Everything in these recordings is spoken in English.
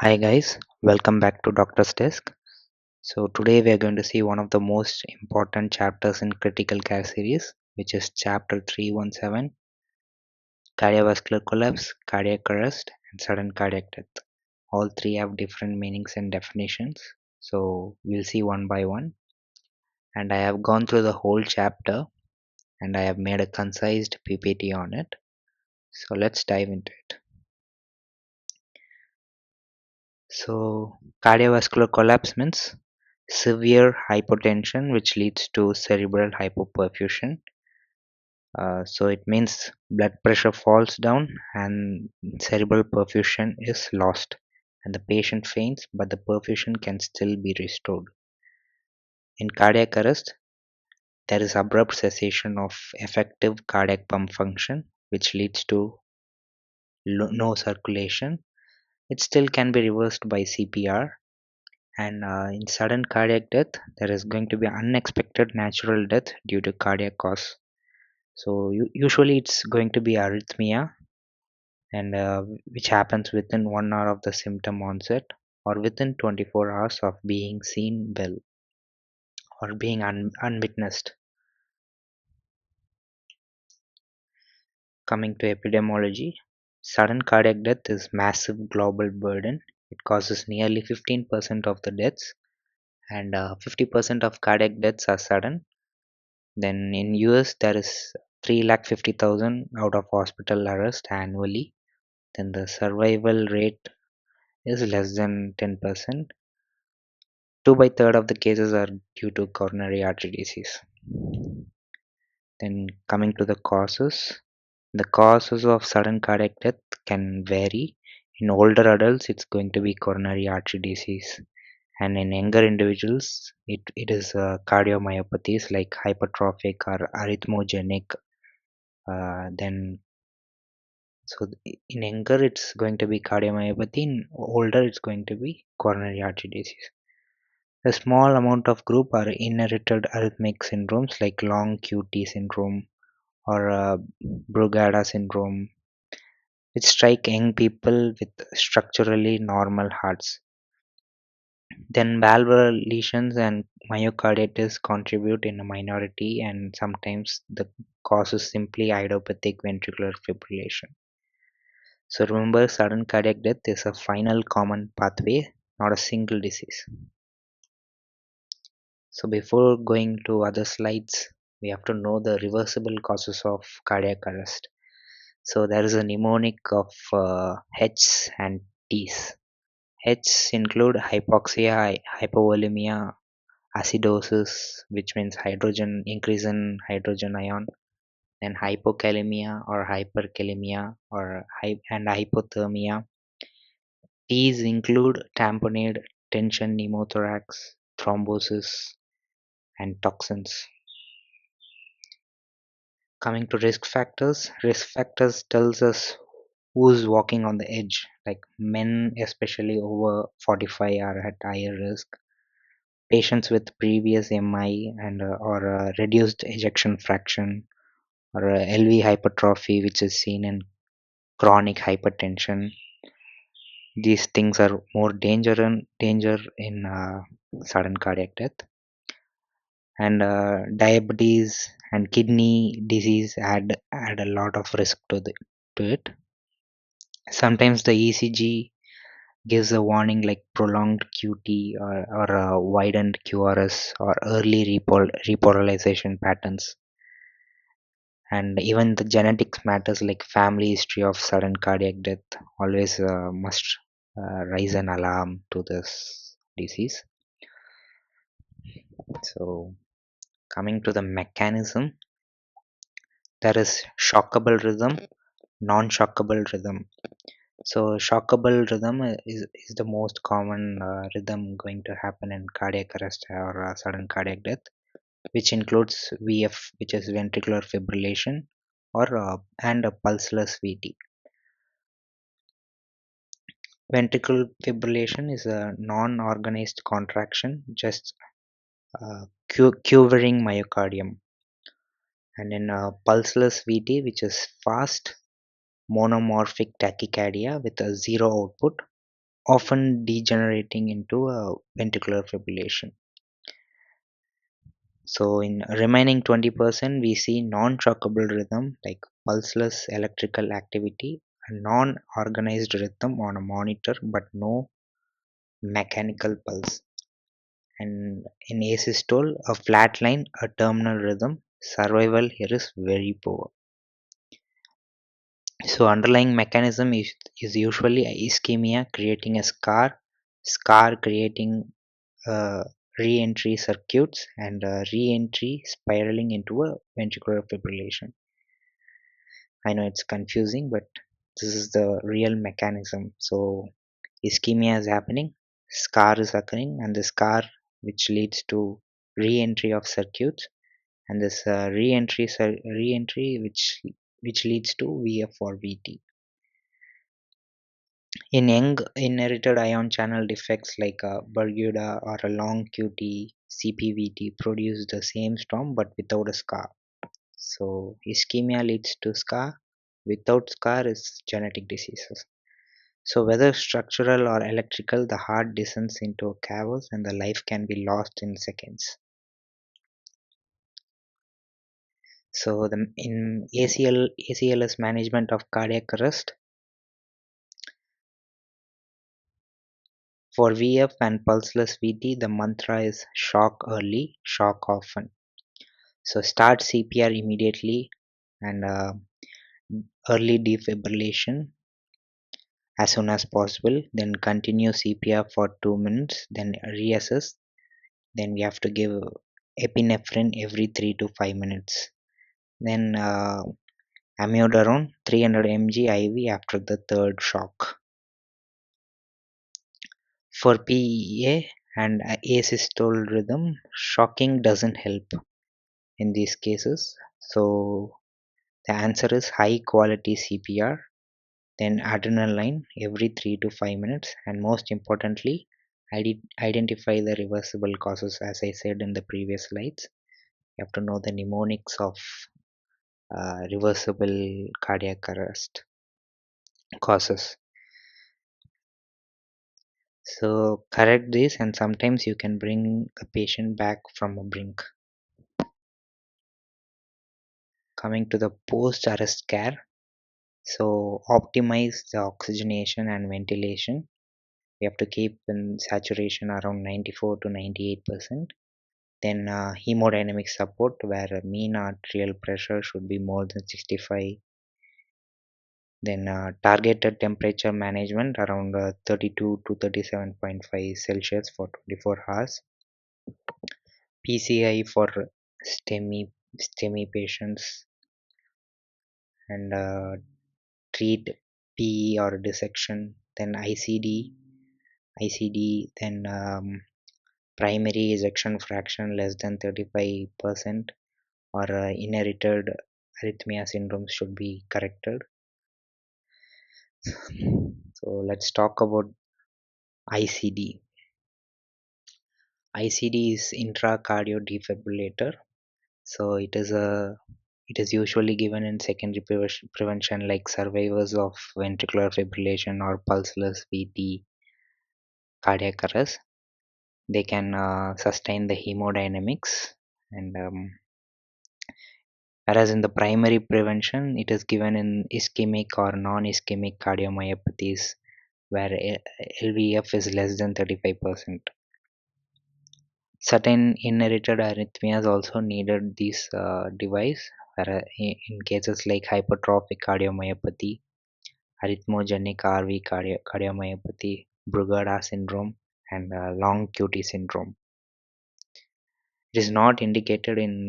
Hi guys, welcome back to Doctor's Desk. So today we are going to see one of the most important chapters in critical care series, which is chapter 317, cardiovascular collapse, cardiac arrest, and sudden cardiac death. All three have different meanings and definitions. So we'll see one by one. And I have gone through the whole chapter and I have made a concise PPT on it. So let's dive into it. So cardiovascular collapse means severe hypotension which leads to cerebral hypoperfusion. So it means blood pressure falls down and cerebral perfusion is lost, and the patient faints, but the perfusion can still be restored. In cardiac arrest, there is abrupt cessation of effective cardiac pump function, which leads to no circulation. It still can be reversed by CPR. And in sudden cardiac death, there is going to be unexpected natural death due to cardiac cause. So usually it's going to be arrhythmia, and which happens within 1 hour of the symptom onset or within 24 hours of being seen well or being unwitnessed. Coming to epidemiology, sudden cardiac death is massive global burden. It causes nearly 15% of the deaths, and 50% of cardiac deaths are sudden. Then in US there is 350,000 out of hospital arrest annually. Then the survival rate is less than 10%. 2 by third of the cases are due to coronary artery disease. Then coming to the causes of sudden cardiac death can vary. In older adults, it's going to be coronary artery disease, and in younger individuals, it is cardiomyopathies like hypertrophic or arrhythmogenic. Then so in younger, it's going to be cardiomyopathy. In older, it's going to be coronary artery disease. A small amount of group are inherited arrhythmic syndromes like long QT syndrome or Brugada syndrome, which strike young people with structurally normal hearts. Then valvular lesions and myocarditis contribute in a minority, and sometimes the cause is simply idiopathic ventricular fibrillation. So remember, sudden cardiac death is a final common pathway, not a single disease. So before going to other slides, we have to know the reversible causes of cardiac arrest. So there is a mnemonic of H's and T's. H's include hypoxia, hypovolemia, acidosis, which means hydrogen increase in hydrogen ion, then hypokalemia or hyperkalemia and hypothermia. T's include tamponade, tension pneumothorax, thrombosis, and toxins. Coming to risk factors tells us who's walking on the edge, like men especially over 45 are at higher risk, patients with previous MI and or reduced ejection fraction or LV hypertrophy which is seen in chronic hypertension. These things are more danger in sudden cardiac death, and diabetes and kidney disease add a lot of risk to it. Sometimes the ECG gives a warning like prolonged QT or widened QRS or early repolarization patterns. And even the genetics matters, like family history of sudden cardiac death always must raise an alarm to this disease. So coming to the mechanism, there is shockable rhythm, non-shockable rhythm. So shockable rhythm is the most common rhythm going to happen in cardiac arrest or sudden cardiac death, which includes VF, which is ventricular fibrillation, or and a pulseless VT. Ventricular fibrillation is a non-organized contraction, just quivering myocardium, and in pulseless VT, which is fast monomorphic tachycardia with a zero output, often degenerating into a ventricular fibrillation. So in remaining 20%, we see non-shockable rhythm like pulseless electrical activity, a non-organized rhythm on a monitor but no mechanical pulse. And in asystole, a flat line, a terminal rhythm. Survival here is very poor. So underlying mechanism is usually ischemia creating a scar creating re-entry circuits, and re-entry spiraling into a ventricular fibrillation. I know it's confusing, but this is the real mechanism. So ischemia is happening, scar is occurring, and the scar which leads to re-entry of circuits, and this re-entry which leads to VF or VT. In young inherited ion channel defects like a Bermuda or a long QT, CPVT produce the same storm but without a scar. So ischemia leads to scar. Without scar is genetic diseases. So whether structural or electrical, the heart descends into a chaos and the life can be lost in seconds. So in ACLS management of cardiac arrest, for VF and pulseless VT, the mantra is shock early, shock often. So start CPR immediately and early defibrillation as soon as possible. Then continue CPR for 2 minutes. Then reassess. Then we have to give epinephrine every 3 to 5 minutes. Then amiodarone 300 mg IV after the third shock. For PEA and asystole rhythm, shocking doesn't help in these cases. So the answer is high quality CPR, then adrenaline every 3 to 5 minutes, and most importantly, identify the reversible causes. As I said in the previous slides, you have to know the mnemonics of reversible cardiac arrest causes. So correct this, and sometimes you can bring a patient back from a brink. Coming to the post arrest care, so optimize the oxygenation and ventilation. We have to keep in saturation around 94 to 98%. Then hemodynamic support, where mean arterial pressure should be more than 65. Then targeted temperature management around 32 to 37.5 Celsius for 24 hours. PCI for STEMI patients, and treat PE or dissection. Then ICD, then primary ejection fraction less than 35%, or inherited arrhythmia syndrome should be corrected. So let's talk about ICD. ICD is intracardio defibrillator. So it is usually given in secondary prevention like survivors of ventricular fibrillation or pulseless VT cardiac arrest. They can sustain the hemodynamics, and whereas in the primary prevention, it is given in ischemic or non-ischemic cardiomyopathies where LVEF is less than 35%. Certain inherited arrhythmias also needed this device, where, in cases like hypertrophic cardiomyopathy, arrhythmogenic RV cardiomyopathy, Brugada syndrome, and long QT syndrome. It is not indicated in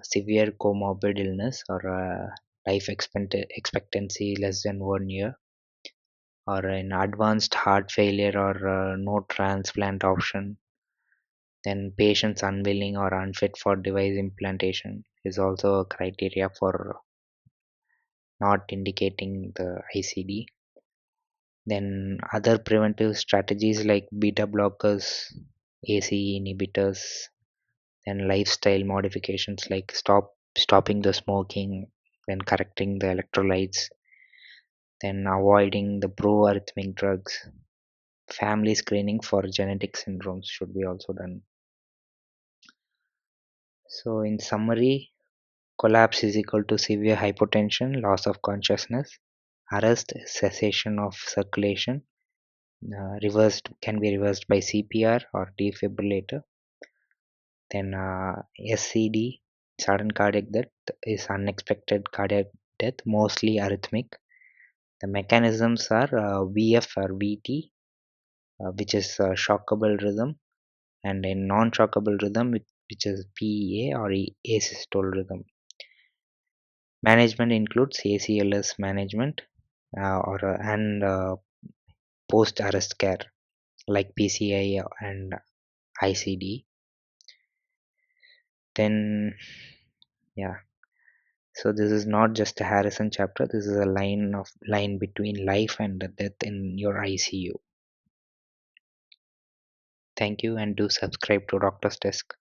severe comorbid illness or life expectancy less than 1 year, or in advanced heart failure or no transplant option. Then patients unwilling or unfit for device implantation is also a criteria for not indicating the ICD. Then other preventive strategies like beta blockers, ACE inhibitors, then lifestyle modifications like stopping the smoking, then correcting the electrolytes, then avoiding the pro-arrhythmic drugs. Family screening for genetic syndromes should be also done. So, in summary, collapse is equal to severe hypotension, loss of consciousness, arrest, cessation of circulation, reversed can be reversed by CPR or defibrillator. Then SCD, sudden cardiac death, is unexpected cardiac death, mostly arrhythmic. The mechanisms are VF or VT, which is shockable rhythm, and a non-shockable rhythm, which is PEA or asystole rhythm. Management includes ACLS management and post-arrest care like PCI and ICD. Then, yeah. So this is not just a Harrison chapter. This is a line between life and death in your ICU. Thank you, and do subscribe to Doctor's Desk.